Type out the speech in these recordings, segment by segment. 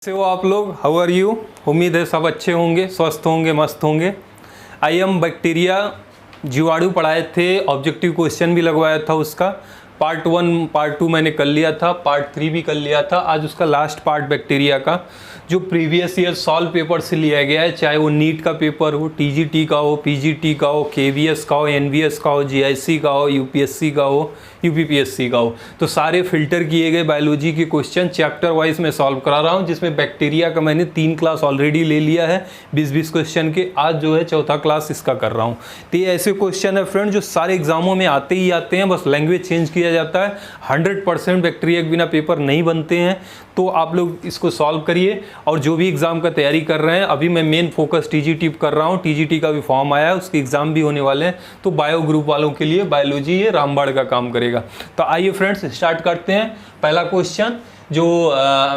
कैसे हो आप लोग? How are you? उम्मीद है सब अच्छे होंगे, स्वस्थ होंगे, मस्त होंगे। आई एम बैक्टीरिया जीवाणु पढ़ाए थे, ऑब्जेक्टिव क्वेश्चन भी लगवाया था उसका। पार्ट 1 पार्ट 2 मैंने कर लिया था, पार्ट 3 भी कर लिया था। आज उसका लास्ट पार्ट बैक्टीरिया का जो प्रीवियस ईयर सॉल्व पेपर से लिया गया है, चाहे वो नीट का पेपर हो, टीजीटी का हो, पीजीटी का हो, केवीएस का हो, एनवीएस का हो, जीआईसी का हो, यूपीएससी का हो, यूपीपीएससी का हो, तो सारे फिल्टर किए गए बायोलॉजी के क्वेश्चन चैप्टर वाइज में सॉल्व करा रहा हूँ, जिसमें बैक्टीरिया का मैंने 3 क्लास ऑलरेडी ले लिया है 20-20 क्वेश्चन के। आज जो है चौथा क्लास इसका कर रहा हूँ। तो ये ऐसे क्वेश्चन है फ्रेंड जो सारे एग्जामों में आते ही आते हैं, बस लैंग्वेज चेंज किया जाता है। 100% बैक्टीरिया के बिना पेपर नहीं बनते हैं, तो आप लोग इसको सॉल्व करिए। और जो भी एग्जाम का तैयारी कर रहे हैं, अभी मैं मेन फोकस टीजीटी कर रहा हूँ। टीजीटी का भी फॉर्म आया है, उसके एग्जाम भी होने वाले हैं, तो बायो ग्रुप वालों के लिए बायोलॉजी ये रामबाड़ का काम करेगा। तो आइए फ्रेंड्स स्टार्ट करते हैं। पहला क्वेश्चन जो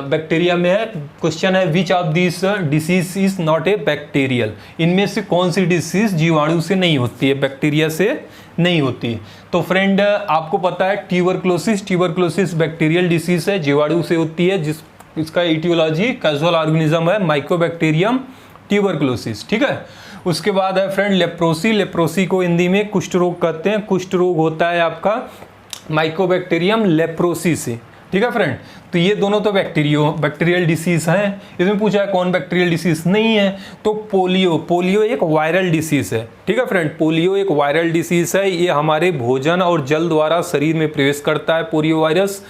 बैक्टीरिया में है, क्वेश्चन है विच of this disease is not a bacterial. इनमें से कौन सी डिसीज जीवाणु से नहीं होती है, बैक्टीरिया से नहीं होती है। तो फ्रेंड आपको पता है ट्यूबरक्लोसिस बैक्टीरियल डिसीज है, जीवाणु से होती है, इसका इटियोलॉजी कैजुअल ऑर्गेनिज्म है माइकोबैक्टीरियम ट्यूबरक्लोसिस। ठीक है। उसके बाद है फ्रेंड लेप्रोसी को हिंदी में कुष्ठ रोग कहते हैं। कुष्ठ रोग होता है आपका माइकोबैक्टीरियम लेप्रोसी से। ठीक है फ्रेंड। तो ये दोनों तो बैक्टीरियल डिसीज हैं। इसमें पूछा है कौन बैक्टीरियल डिसीज नहीं है, तो पोलियो एक वायरल डिसीज है। ठीक है फ्रेंड, पोलियो एक वायरल डिसीज है। ये हमारे भोजन और जल द्वारा शरीर में प्रवेश करता है पोलियो वायरस,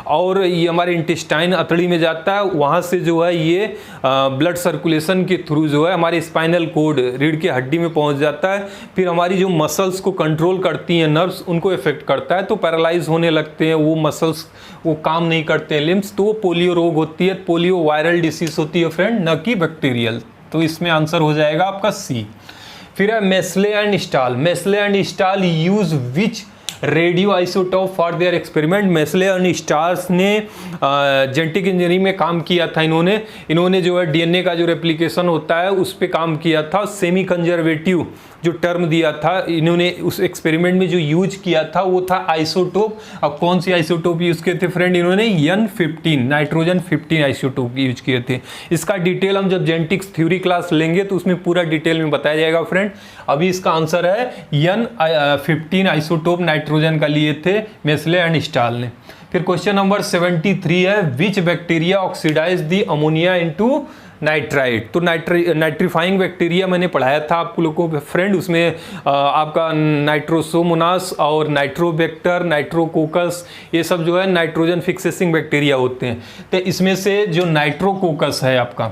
और ये हमारे इंटेस्टाइन अतड़ी में जाता है। वहाँ से जो है ये ब्लड सर्कुलेशन के थ्रू जो है हमारे स्पाइनल कोड रीढ़ की हड्डी में पहुँच जाता है। फिर हमारी जो मसल्स को कंट्रोल करती हैं, नर्व्स, उनको इफेक्ट करता है, तो पैरालाइज होने लगते हैं वो मसल्स, वो काम नहीं करते हैं लिम्स, तो वो पोलियो रोग होती है। पोलियो वायरल डिसीज होती है फ्रेंड, न कि बैक्टीरियल। तो इसमें आंसर हो जाएगा आपका सी। फिर है Meselson and Stahl used which radioisotope for their experiment. Meselson and Stahl ने जेनेटिक इंजीनियरिंग में काम किया था। इन्होंने जो है डीएनए का जो रेप्लिकेशन होता है उस पर काम किया था। सेमी कंजर्वेटिव जो टर्म दिया था इन्होंने उस एक्सपेरिमेंट में जो यूज किया था वो था आइसोटोप। अब कौन सी आइसोटोप यूज किए थे फ्रेंड? इन्होंने N15 नाइट्रोजन 15 आइसोटोप यूज किए थे। इसका डिटेल हम जब जेनेटिक्स थ्योरी क्लास लेंगे तो उसमें पूरा डिटेल में बताया जाएगा फ्रेंड। अभी इसका आंसर है N15 आइसोटोप नाइट्रोजन का लिए थे मेस्ले एंड स्टाल ने। फिर क्वेश्चन नंबर 73 है which bacteria oxidize the ammonia into nitrite. तो नाइट्रीफाइंग बैक्टीरिया मैंने पढ़ाया था आप लोगों को फ्रेंड। उसमें आपका नाइट्रोसोमोनास और नाइट्रोबैक्टर, नाइट्रोकोकस, ये सब जो है नाइट्रोजन फिक्सेसिंग बैक्टीरिया होते हैं। तो इसमें से जो नाइट्रोकोकस है आपका,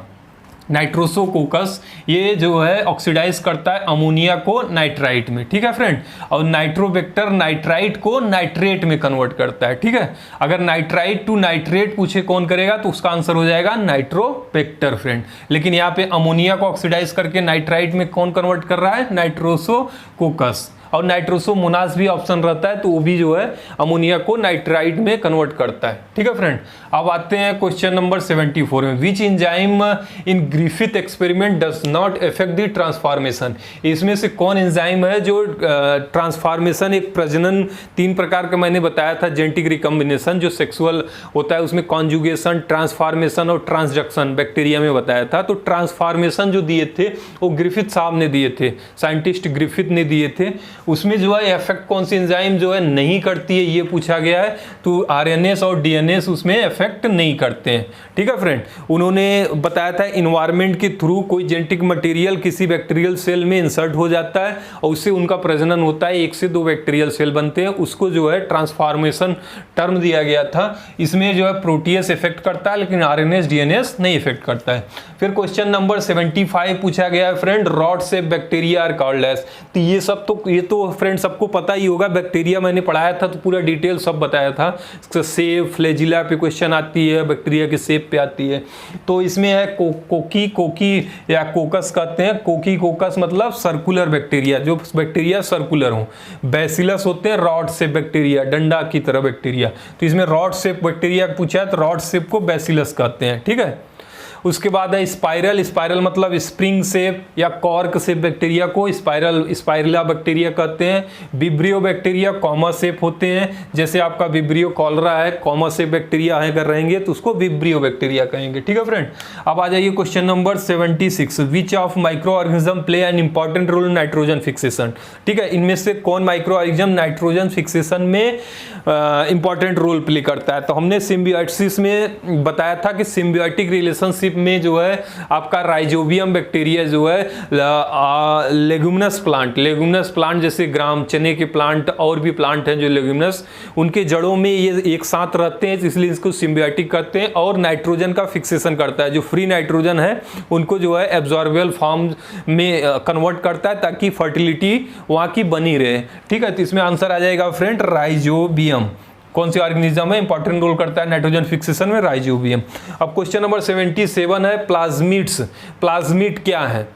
नाइट्रोसोकोकस, ये जो है ऑक्सीडाइज करता है अमोनिया को नाइट्राइट में। ठीक है फ्रेंड। और नाइट्रोबैक्टर नाइट्राइट को नाइट्रेट में कन्वर्ट करता है। ठीक है। अगर नाइट्राइट टू नाइट्रेट पूछे कौन करेगा तो उसका आंसर हो जाएगा नाइट्रोबैक्टर फ्रेंड। लेकिन यहाँ पे अमोनिया को ऑक्सीडाइज करके नाइट्राइट में कौन कन्वर्ट कर रहा है? नाइट्रोसोकोकस। और नाइट्रोसोमोनास भी ऑप्शन रहता है, तो वो भी जो है अमोनिया को नाइट्राइट में कन्वर्ट करता है। ठीक है फ्रेंड। अब आते हैं क्वेश्चन नंबर 74 में। Which enzyme in Griffith experiment does not effect the transformation. इसमें से कौन एंजाइम है जो ट्रांसफॉर्मेशन, एक प्रजनन 3 प्रकार का मैंने बताया था, जेनेटिक रिकॉम्बिनेशन जो सेक्सुअल होता है उसमें कॉन्जुगेशन, ट्रांसफॉर्मेशन और ट्रांसडक्शन बैक्टीरिया में बताया था। तो ट्रांसफॉर्मेशन जो दिए थे वो ग्रिफिथ साहब ने दिए थे, साइंटिस्ट ग्रिफिथ ने दिए थे। उसमें जो है इफेक्ट कौन सी एंजाइम जो है नहीं करती है ये पूछा गया है। तो आरएनएस और डीएनएस उसमें इफेक्ट नहीं करते हैं। ठीक है फ्रेंड। उन्होंने बताया था इन्वायरमेंट के थ्रू कोई जेनेटिक मटेरियल किसी बैक्टीरियल सेल में इंसर्ट हो जाता है और उससे उनका प्रजनन होता है, 1 से 2 बैक्टीरियल सेल बनते हैं, उसको जो है ट्रांसफॉर्मेशन टर्म दिया गया था। इसमें जो है प्रोटीएस इफेक्ट करता है लेकिन आरएनएस डीएनएस नहीं इफेक्ट करता है। फिर क्वेश्चन नंबर 75 पूछा गया है friend rod shape bacteria are called as. तो ये तो फ्रेंड सबको पता ही होगा, बैक्टीरिया मैंने पढ़ाया था तो पूरा डिटेल सब बताया था। शेप, फ्लैजिला पे क्वेश्चन आती है, बैक्टीरिया के शेप पे आती है। तो इसमें है कोकी या कोकस कहते हैं। कोकी मतलब सर्कुलर बैक्टीरिया, जो बैक्टीरिया सर्कुलर हो। बैसिलस होते हैं रॉड शेप बैक्टीरिया, डंडा की तरह बैक्टीरिया। तो इसमें रॉड शेप बैक्टीरिया पूछा है तो रॉड शेप को बैसिलस कहते हैं। ठीक है। उसके बाद है स्पाइरल, स्पाइरल मतलब स्प्रिंग शेप या कॉर्क शेप बैक्टीरिया को स्पाइरला बैक्टीरिया कहते हैं। विब्रियो बैक्टीरिया कॉमा शेप होते हैं, जैसे आपका विब्रियो कॉलरा है, कॉमा शेप बैक्टीरिया है कर रहेंगे तो उसको विब्रियो बैक्टीरिया कहेंगे। ठीक है फ्रेंड, अब आ जाइए question number 76, which of microorganism play an important role nitrogen fixation. ठीक है, इनमें से कौन माइक्रो ऑर्गेनिज्म नाइट्रोजन फिक्सेशन में इंपॉर्टेंट रोल प्ले करता है। तो हमने सिम्बियोसिस में बताया था कि सिम्बियोटिक रिलेशनशिप में जो है आपका राइजोबियम बैक्टीरिया जो है लेगुमिनस प्लांट जैसे ग्राम चने के प्लांट और भी प्लांट हैं जो लेगुमिनस, उनके जड़ों में ये एक साथ रहते हैं, इसलिए इसको सिम्बियोटिक कहते हैं, और नाइट्रोजन का फिक्सेशन करता है। जो फ्री नाइट्रोजन है उनको जो है एब्जॉर्बेबल फॉर्म में कन्वर्ट करता है ताकि फर्टिलिटी वहाँ की बनी रहे। ठीक है, तो इसमें आंसर आ जाएगा फ्रेंड राइजोबियम। कौन सी ऑर्गेनिज्म है इंपॉर्टेंट रोल करता है नाइट्रोजन फिक्सेशन में? राइजोबियम। अब क्वेश्चन नंबर 77 है प्लाज्मिड्स। प्लाज्मिड क्या है?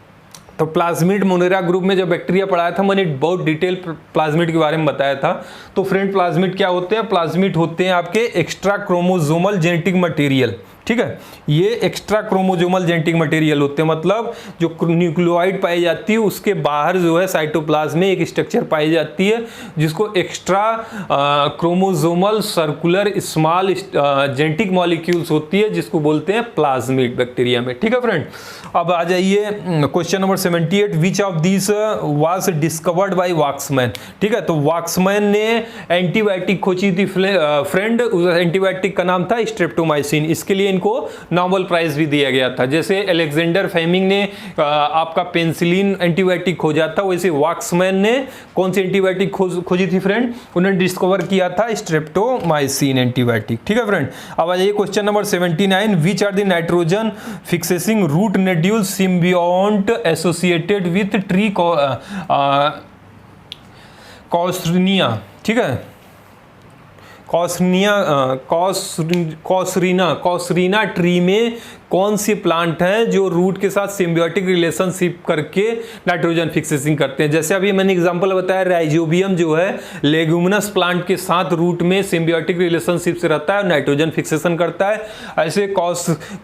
तो प्लाज्मिड मोनेरा ग्रुप में जब बैक्टीरिया पढ़ाया था मैंने बहुत डिटेल प्लाज्मिड के बारे में बताया था। तो फ्रेंड प्लाज्मिड क्या होते हैं? प्लाज्मिड होते हैं आपके एक्स्ट्रा क्रोमोसोमल जेनेटिक मटेरियल। ठीक है, ये एक्स्ट्रा क्रोमोसोमल जेनेटिक मटेरियल होते हैं, मतलब जो न्यूक्लियोइड पाई जाती है उसके बाहर जो है साइटोप्लाज्म में एक स्ट्रक्चर पाई जाती है जिसको extra chromosomal circular small genetic molecules होती है जिसको बोलते हैं प्लाज्मिड बैक्टीरिया में। ठीक है फ्रेंड, अब आ जाइए question number 78, which of this was discovered by Waksman. ठीक है, तो वाक्समैन ने एंटीबायोटिक खोजी थी फ्रेंड, उस एंटीबायोटिक का नाम था स्ट्रेप्टोमाइसिन। इसके लिए इनको नोबेल प्राइज भी दिया गया था। जैसे अलेक्जेंडर फ्लेमिंग ने आपका पेनिसिलिन एंटीबायोटिक खोजा था, वैसे वाक्समैन ने कौन सी एंटीबायोटिक खोजी थी फ्रेंड? उन्होंने डिस्कवर किया था स्ट्रेप्टोमाइसिन एंटीबायोटिक। ठीक है फ्रेंड, अब आ जाइए question number 79, which are the nitrogen fixing root nodule symbiont associated with tree Casuarina. ठीक है, कॉसरीना ट्री में कौन सी प्लांट हैं जो रूट के साथ सिम्बियोटिक रिलेशनशिप करके नाइट्रोजन फिक्सेसिंग करते हैं? जैसे अभी मैंने एग्जांपल बताया राइजोबियम जो है लेगुमिनस प्लांट के साथ रूट में सिम्बियोटिक रिलेशनशिप से रहता है और नाइट्रोजन फिक्सेशन करता है। ऐसे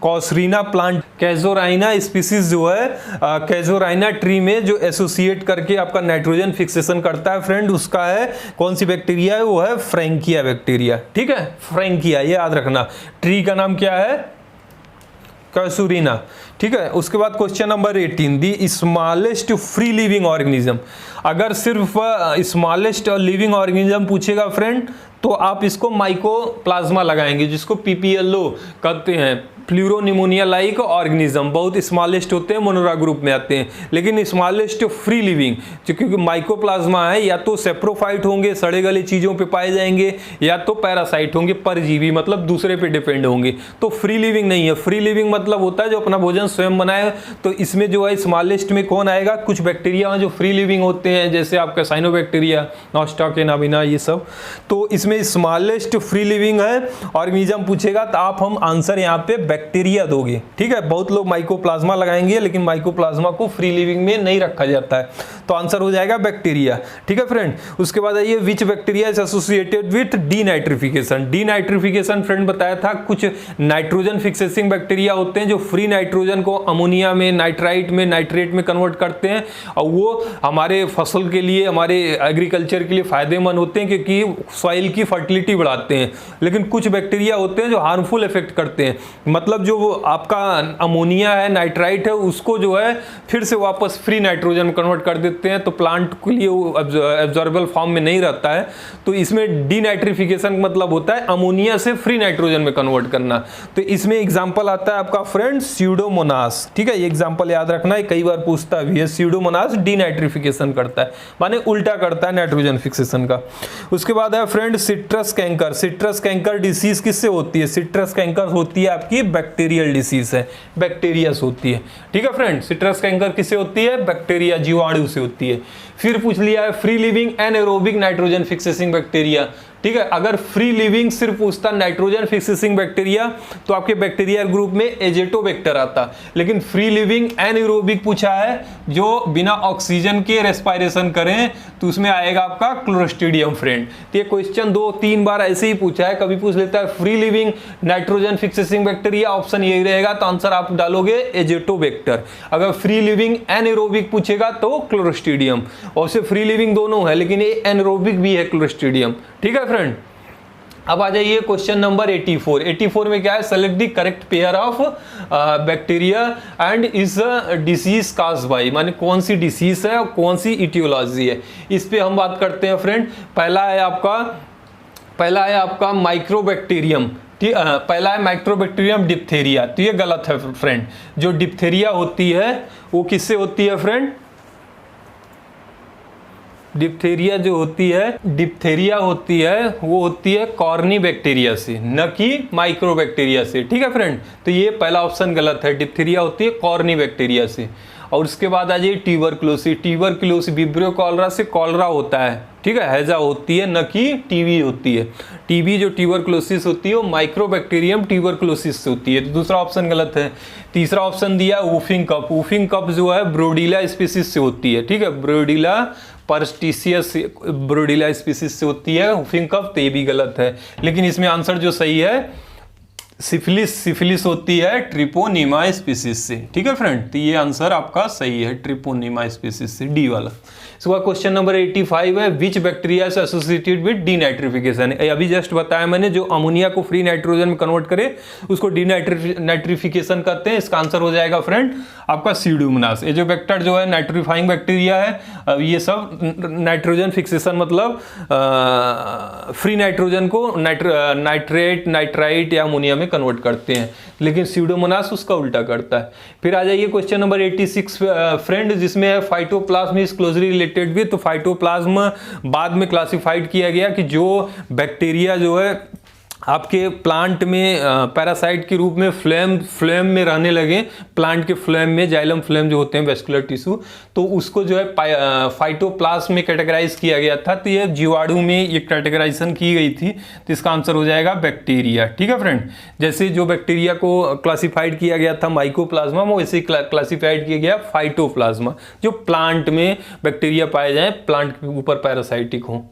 कॉसरीना प्लांट कैजोराइना स्पीसीज जो है कैजोराइना ट्री में जो एसोसिएट करके आपका नाइट्रोजन फिक्सेशन करता है फ्रेंड, उसका है कौन सी बैक्टीरिया है? वो है फ्रैंकिया बैक्टीरिया। ठीक है, फ्रैंकिया, ये याद रखना। ट्री का नाम क्या है? कैसुरीना। ठीक है, उसके बाद question number 18, the smallest free living organism. अगर सिर्फ स्मॉलेस्ट लिविंग ऑर्गेनिज्म पूछेगा फ्रेंड तो आप इसको माइकोप्लाज्मा लगाएंगे, जिसको पीपीएलओ कहते हैं, प्लूरोनिमोनिया लाइक ऑर्गेनिज्म। बहुत स्मॉलेस्ट होते हैं, मोनोरा ग्रुप में आते हैं, लेकिन स्मॉलेस्ट फ्री लिविंग क्योंकि माइकोप्लाज्मा है, या तो सेप्रोफाइट होंगे, सड़े गले चीज़ों पे पाए जाएंगे, या तो पैरासाइट होंगे, परजीवी मतलब दूसरे पे डिपेंड होंगे। तो फ्री लिविंग नहीं है। फ्री लिविंग मतलब होता है जो अपना भोजन स्वयं बनाए। तो इसमें जो है स्मॉलेस्ट में कौन आएगा? कुछ बैक्टीरिया हैं जो फ्री लिविंग होते हैं, जैसे आपका साइनोबैक्टीरिया, नॉस्टाकेनाबिना, ये सब। तो इसमें स्मॉलेस्ट फ्री लिविंग है ऑर्गेनिज्म पूछेगा तो आप हम आंसर यहाँ पे बैक्टीरिया दोगे। ठीक है, बहुत लोग माइकोप्लाज्मा लगाएंगे लेकिन माइकोप्लाज्मा को फ्री लिविंग में नहीं रखा जाता है, तो आंसर हो जाएगा बैक्टीरिया। ठीक है फ्रेंड, उसके बाद आइए विच bacteria is associated with denitrification. Denitrification friend बताया था कुछ नाइट्रोजन फिक्सेसिंग बैक्टीरिया होते हैं जो फ्री नाइट्रोजन को अमोनिया में, नाइट्राइट में, नाइट्रेट में कन्वर्ट करते हैं, और वो हमारे फसल के लिए, हमारे एग्रीकल्चर के लिए फायदेमंद होते हैं क्योंकि सॉइल की फर्टिलिटी बढ़ाते हैं। लेकिन कुछ बैक्टीरिया होते हैं जो हार्मफुल इफेक्ट करते हैं, मतलब जो आपका अमोनिया है, नाइट्राइट है, उसको जो है फिर से वापस फ्री नाइट्रोजन में कन्वर्ट कर देते हैं, तो प्लांट के लिए वो एब्जॉर्बेबल फॉर्म में नहीं रहता है। तो इसमें डीनाइट्रिफिकेशन मतलब होता है अमोनिया से फ्री नाइट्रोजन में कन्वर्ट करना। तो इसमें एग्जांपल आता है आपका फ्रेंड स्यूडोमोनास। ठीक है, ये एग्जांपल याद रखना है, कई बार पूछता भी है। स्यूडोमोनास डीनाइट्रिफिकेशन करता है, माने उल्टा करता है नाइट्रोजन फिक्सेशन का। उसके बाद है friend citrus canker. Citrus canker disease किससे होती है? सिट्रस कैंकर होती है आपकी बैक्टीरियल डिसीज है, बैक्टीरिया से होती है। ठीक है फ्रेंड, सिट्रस कैंकर किससे होती है? बैक्टीरिया, जीवाणु से होती है। फिर पूछ लिया है फ्री लिविंग एनाएरोबिक नाइट्रोजन फिक्सेसिंग बैक्टीरिया। ठीक है। अगर फ्री लिविंग सिर्फ पूछता नाइट्रोजन फिक्सिंग बैक्टीरिया तो आपके बैक्टीरिया ग्रुप में एजेटोबैक्टर आता, लेकिन फ्री लिविंग एनएरोबिक पूछा है जो बिना ऑक्सीजन के रेस्पिरेशन करें तो उसमें आएगा आपका क्लोस्ट्रीडियम फ्रेंड। तो ये क्वेश्चन 2-3 बार ऐसे ही पूछा है, कभी पूछ लेता है free living nitrogen fixing bacteria, option यही रहेगा, तो आंसर आप डालोगे एजेटोबैक्टर। अगर फ्री लिविंग एनएरोबिक पूछेगा तो क्लोस्ट्रीडियम, और से फ्री लिविंग दोनों है लेकिन ये एनएरोबिक भी है क्लोस्ट्रीडियम, ठीक है फ्रेंड। अब आ जाइए क्वेश्चन नंबर 84। 84 में क्या है, select the correct pair of bacteria and is disease caused by, माने कौन सी डिसीज है और कौन सी इटियोलॉजी है, इस पे हम बात करते हैं फ्रेंड। पहला है आपका माइक्रोबैक्टीरियम, पहला है माइक्रोबैक्टीरियम डिप्थेरिया, तो ये गलत है फ्रेंड। जो डिप्थेरिया होती है वो किससे होती है फ्रेंड, डिप्थेरिया जो होती है वो होती है कॉर्नी बैक्टीरिया से, न कि माइक्रोबैक्टीरिया से, ठीक है फ्रेंड। तो ये पहला ऑप्शन गलत है, डिप्थेरिया होती है कॉर्नी बैक्टीरिया से। और उसके बाद आ जाइए ट्यूबरकुलोसिस विब्रियो कॉलरा से कॉलरा होता है, ठीक है, हैजा होती है, न कि टीबी होती है। टीबी जो ट्यूबरकुलोसिस होती है वो माइक्रोबैक्टीरियम ट्यूबरकुलोसिस से होती है, तो दूसरा ऑप्शन गलत है। तीसरा ऑप्शन दिया वूफिंग कप जो है ब्रोडीला स्पीसीज से होती है, ठीक है, ब्रोडीला पर्स्टिसियस ब्रोडीला स्पीसीज से होती है वूफिंग कप, तो ये भी गलत है। लेकिन इसमें आंसर जो सही है सिफिलिस होती है ट्रिपोनिमा स्पीसीज से, ठीक है फ्रेंड। तो ये आंसर आपका सही है, ट्रिपोनिमा स्पीसीज से, डी वाला। इसका क्वेश्चन नंबर 85 है, विच बैक्टीरिया से एसोसिएटेड विद डीनाइट्रिफिकेशन। अभी जस्ट बताया मैंने, जो अमोनिया को फ्री नाइट्रोजन में कन्वर्ट करे उसको डीनाइट्रिफिकेशन कहते हैं। इसका आंसर हो जाएगा फ्रेंड आपका सीडोमोनास। ये जो बैक्टर जो है नाइट्रीफाइंग बैक्टीरिया है, ये सब नाइट्रोजन फिक्सेशन मतलब फ्री नाइट्रोजन को नाइट्रेट नाइट्राइट या अमोनिया में कन्वर्ट करते हैं, लेकिन सीडोमोनास उसका उल्टा करता है। फिर आ जाइए क्वेश्चन नंबर 86 फ्रेंड, जिसमें है फाइटोप्लाज्म इज क्लोजली रिलेटेड विद। तो फाइटोप्लाज्म बाद में क्लासिफाइड किया गया कि जो बैक्टीरिया जो है आपके प्लांट में पैरासाइट के रूप में फ्लेम में रहने लगे, प्लांट के फ्लेम में, जाइलम फ्लेम जो होते हैं वेस्कुलर टिश्यू, तो उसको जो है फाइटोप्लाज्म में कैटेगराइज किया गया था। तो ये जीवाणु में ये कैटेगराइजेशन की गई थी, तो इसका आंसर हो जाएगा बैक्टीरिया, ठीक है फ्रेंड। जैसे जो बैक्टीरिया को क्लासिफाइड किया गया था माइकोप्लाज्मा, वैसे क्लासिफाइड किया गया फाइटोप्लाज्मा, जो प्लांट में बैक्टीरिया पाए जाए, प्लांट के ऊपर पैरासाइटिक हो।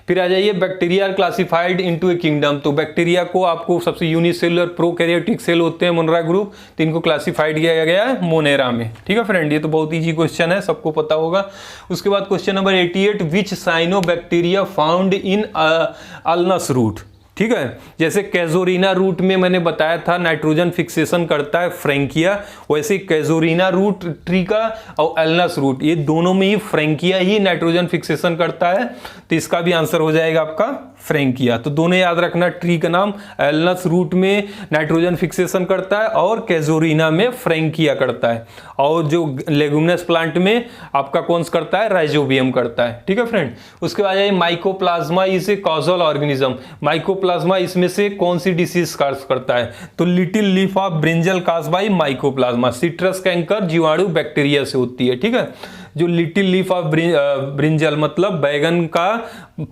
फिर आ जाइए bacteria are classified into a kingdom. तो बैक्टीरिया को आपको सबसे यूनिसेलुलर प्रोकैरियोटिक सेल होते हैं मोनेरा ग्रुप, तो इनको क्लासिफाइड किया गया है मोनेरा में, ठीक है फ्रेंड। ये तो बहुत इजी क्वेश्चन है, सबको पता होगा। उसके बाद question number 88, which cyanobacteria found in Alnus root, ठीक है। जैसे कैजोरिना रूट में मैंने बताया था नाइट्रोजन फिक्सेशन करता है फ्रैंकिया, वैसे कैजोरिना रूट ट्री का और एल्नस रूट, ये दोनों में ही फ्रैंकिया ही नाइट्रोजन फिक्सेशन करता है, तो इसका भी आंसर हो जाएगा आपका फ्रैंकिया। तो दोनों याद रखना, ट्री का नाम एल्नस रूट में नाइट्रोजन फिक्सेशन करता है और कैजोरिना में फ्रैंकिया करता है, और जो लेगुमिनस प्लांट में आपका कौन सा करता है, राइजोबियम करता है, ठीक है फ्रेंड। उसके बाद आइए mycoplasma is a causal organism. Mycoplasma इसमें से कौन सी डिसीज काज करता है, तो little leaf of brinjal cause by mycoplasma. Citrus canker जीवाणु बैक्टीरिया से होती है, ठीक है। जो लिटिल लीफ ऑफ ब्रिंजल मतलब बैगन का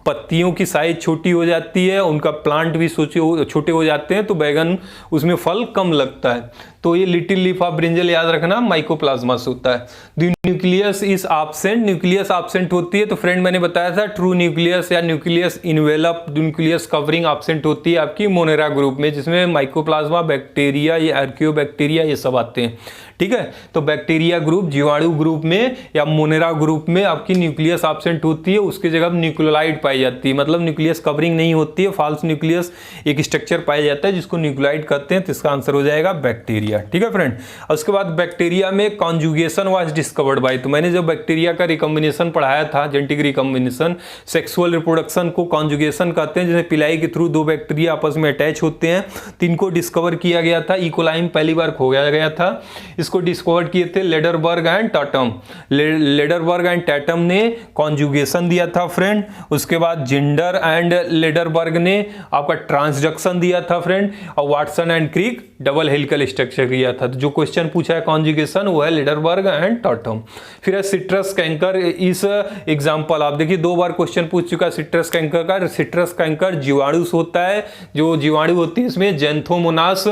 पत्तियों की साइज छोटी हो जाती है, उनका प्लांट भी छोटे हो जाते हैं, तो बैगन उसमें फल कम लगता है, तो ये लिटिल लीफ ऑफ ब्रिंजल याद रखना माइकोप्लाज्मा से होता है। The nucleus is absent, nucleus absent होती है, तो फ्रेंड मैंने बताया था ट्रू न्यूक्लियस या nucleus envelope nucleus covering absent होती है आपकी मोनेरा ग्रुप में, जिसमें माइकोप्लाज्मा बैक्टीरिया या आर्कियोबैक्टीरिया ये सब आते हैं, ठीक है। तो बैक्टीरिया ग्रुप जीवाणु ग्रुप में या मोनेरा ग्रुप में आपकी न्यूक्लियस एब्सेंट होती है, उसकी जगह न्यूक्लियोलाइड पाई जाती है, मतलब न्यूक्लियस कवरिंग नहीं होती है, फॉल्स न्यूक्लियस एक स्ट्रक्चर पाया जाता है जिसको न्यूक्लियोलाइड कहते हैं, तो इसका आंसर हो जाएगा बैक्टीरिया, ठीक है फ्रेंड। उसके बाद बैक्टीरिया में कॉन्जुगेशन वाज डिस्कवर्ड बाय, तो मैंने जब बैक्टीरिया का रिकॉम्बिनेशन पढ़ाया था, जेनेटिक रिकॉम्बिनेशन, सेक्सुअल रिप्रोडक्शन को कॉन्जुगेशन कहते हैं, जिसमें पिलाई के थ्रू दो बैक्टीरिया आपस में अटैच होते हैं, तो इनको डिस्कवर किया गया था। इकोलाई पहली बार खोया गया था, इसको डिस्कवर किए थे Lederberg and Tatum. Lederberg and Tatum ने कॉन्जुगेशन दिया था फ्रेंड। उसके उसके बाद जिंडर एंड लेडरबर्ग ने आपका ट्रांसडक्शन दिया था फ्रेंड, और Watson and Crick double helical structure दिया था। तो जो क्वेश्चन पूछा है कॉन्जुगेशन वो है लेडरबर्ग एंड टॉटम। फिर है सिट्रस कैंकर, इस एग्जाम्पल आप देखिए 2 बार क्वेश्चन पूछ चुका सिट्रस कैंकर का। सिट्रस कैंकर जीवाणु से होता है, जो जीवाणु होती है इसमें जेंथोमोनास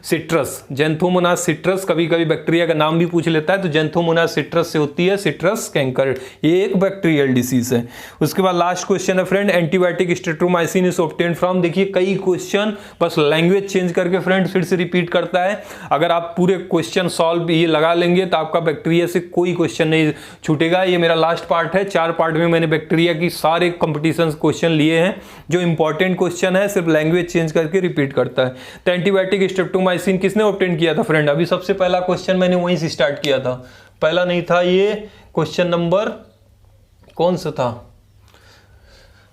सिट्रस, जेंथोमोनास सिट्रस, कभी कभी बैक्टीरिया का नाम भी पूछ लेता है, तो जेंथोमोनास सिट्रस से होती है सिट्रस कैंकर, ये एक बैक्टीरियल डिसीज है। उसके बाद लास्ट क्वेश्चन है friend, antibiotic streptomycin is obtained from. देखिए कई क्वेश्चन बस लैंग्वेज चेंज करके फ्रेंड फिर से रिपीट करता है। अगर आप पूरे क्वेश्चन सॉल्व ये लगा लेंगे तो आपका बैक्टीरिया से कोई क्वेश्चन नहीं छूटेगा। ये मेरा लास्ट पार्ट है, 4 पार्ट में मैंने बैक्टीरिया की सारे कंपटीशन क्वेश्चन लिए हैं। जो इंपॉर्टेंट क्वेश्चन है सिर्फ लैंग्वेज चेंज करके रिपीट करता है। तो एंटीबायोटिक स्ट्रेप्टोमाइसिन किसने ऑब्टेन किया था फ्रेंड? अभी सबसे पहला क्वेश्चन मैंने वहीं से स्टार्ट किया था, पहला नहीं था ये, क्वेश्चन नंबर कौन सा था?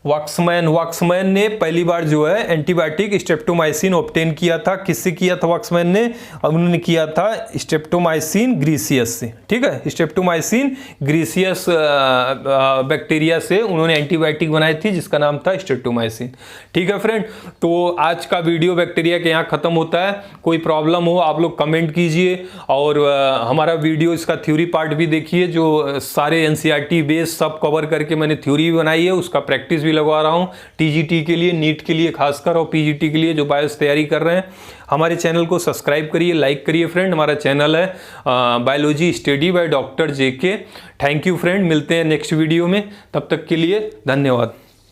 वाक्समैन ने पहली बार जो है एंटीबायोटिक स्ट्रेप्टोमाइसिन ऑब्टेन किया था। किससे किया था वाक्समैन ने? उन्होंने किया था स्ट्रेप्टोमाइसिन ग्रीसियस से, ठीक है, स्ट्रेप्टोमाइसिन ग्रीसियस बैक्टीरिया से उन्होंने एंटीबायोटिक बनाई थी जिसका नाम था स्ट्रेप्टोमाइसिन। ठीक है फ्रेंड, तो आज का वीडियो बैक्टीरिया के यहाँ खत्म होता है। कोई प्रॉब्लम हो आप लोग कमेंट कीजिए, और हमारा वीडियो इसका थ्योरी पार्ट भी देखिए, जो सारे एनसीईआरटी बेस सब कवर करके मैंने थ्योरी बनाई है, उसका प्रैक्टिस लगवा रहा हूं टीजीटी के लिए, नीट के लिए खासकर, और पीजीटी के लिए जो बायोस तैयारी कर रहे हैं। हमारे चैनल को सब्सक्राइब करिए, लाइक करिए फ्रेंड। हमारा चैनल है biology study by doctor JK. Thank you friend, मिलते हैं नेक्स्ट वीडियो में, तब तक के लिए धन्यवाद।